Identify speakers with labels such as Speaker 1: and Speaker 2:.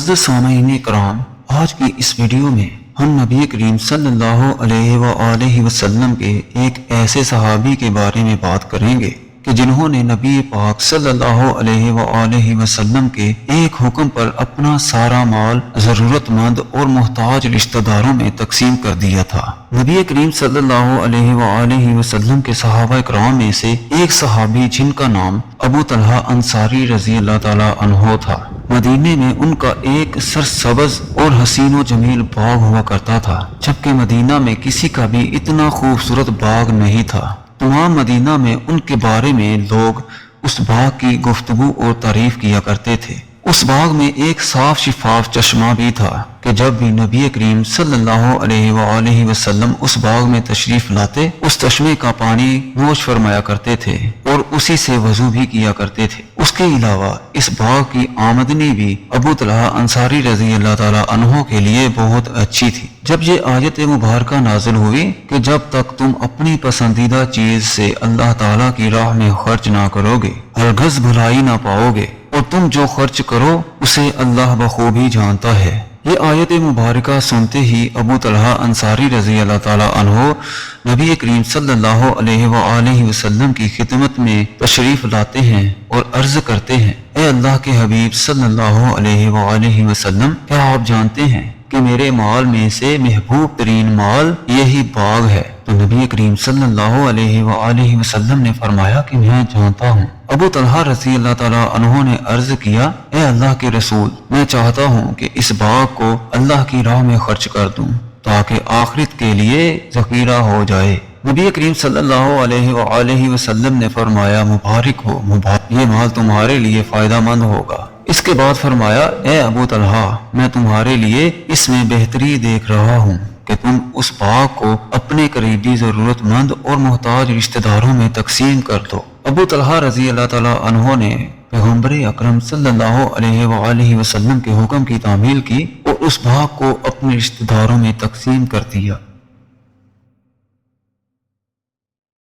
Speaker 1: معزز سامعین کرام، آج کی اس ویڈیو میں ہم نبی کریم صلی اللہ علیہ وآلہ وسلم کے ایک ایسے صحابی کے بارے میں بات کریں گے کہ جنہوں نے نبی پاک صلی اللہ علیہ وآلہ وسلم کے ایک حکم پر اپنا سارا مال ضرورت مند اور محتاج رشتہ داروں میں تقسیم کر دیا تھا۔ نبی کریم صلی اللہ علیہ وآلہ وسلم کے صحابہ کرام میں سے ایک صحابی جن کا نام ابو طلحہ انصاری رضی اللہ تعالی عنہ تھا، مدینے میں ان کا ایک سرسبز اور حسین و جمیل باغ ہوا کرتا تھا، جبکہ مدینہ میں کسی کا بھی اتنا خوبصورت باغ نہیں تھا۔ تمام مدینہ میں ان کے بارے میں لوگ اس باغ کی گفتگو اور تعریف کیا کرتے تھے۔ اس باغ میں ایک صاف شفاف چشمہ بھی تھا کہ جب بھی نبی کریم صلی اللہ علیہ وآلہ وسلم اس باغ میں تشریف لاتے، اس چشمے کا پانی نوش فرمایا کرتے تھے اور اسی سے وضو بھی کیا کرتے تھے۔ اس کے علاوہ اس باغ کی آمدنی بھی ابو طلحہ انصاری رضی اللہ تعالی عنہ کے لیے بہت اچھی تھی۔ جب یہ آیت مبارکہ نازل ہوئی کہ جب تک تم اپنی پسندیدہ چیز سے اللہ تعالیٰ کی راہ میں خرچ نہ کرو گے، ہرگز بھلائی نہ پاؤ گے، اور تم جو خرچ کرو اسے اللہ بخوبی جانتا ہے۔ یہ آیت مبارکہ سنتے ہی ابو طلحہ انصاری رضی اللہ تعالی عنہ نبی کریم صلی اللہ علیہ وآلہ وسلم کی خدمت میں تشریف لاتے ہیں اور عرض کرتے ہیں، اے اللہ کے حبیب صلی اللہ علیہ وآلہ وسلم، کیا آپ جانتے ہیں کہ میرے مال میں سے محبوب ترین مال یہی باغ ہے؟ تو نبی کریم صلی اللہ علیہ وآلہ وسلم نے فرمایا کہ میں جانتا ہوں۔ ابو طلحہ رضی اللہ تعالیٰ عنہ نے عرض کیا، اے اللہ کے رسول، میں چاہتا ہوں کہ اس باغ کو اللہ کی راہ میں خرچ کر دوں تاکہ آخرت کے لیے ذخیرہ ہو جائے۔ نبی کریم صلی اللہ علیہ وآلہ وسلم نے فرمایا، مبارک ہو، یہ مال تمہارے لیے فائدہ مند ہوگا۔ اس کے بعد فرمایا، اے ابو طلحہ، میں تمہارے لیے اس میں بہتری دیکھ رہا ہوں کہ تم اس باغ کو اپنے قریبی ضرورت مند اور محتاج رشتہ داروں میں تقسیم کر دو۔ ابو طلحہ رضی اللہ تعالیٰ عنہ نے پیغمبر اکرم صلی اللہ علیہ وآلہ وسلم کے حکم کی تعمیل کی اور اس باغ کو اپنے رشتہ داروں میں تقسیم کر دیا۔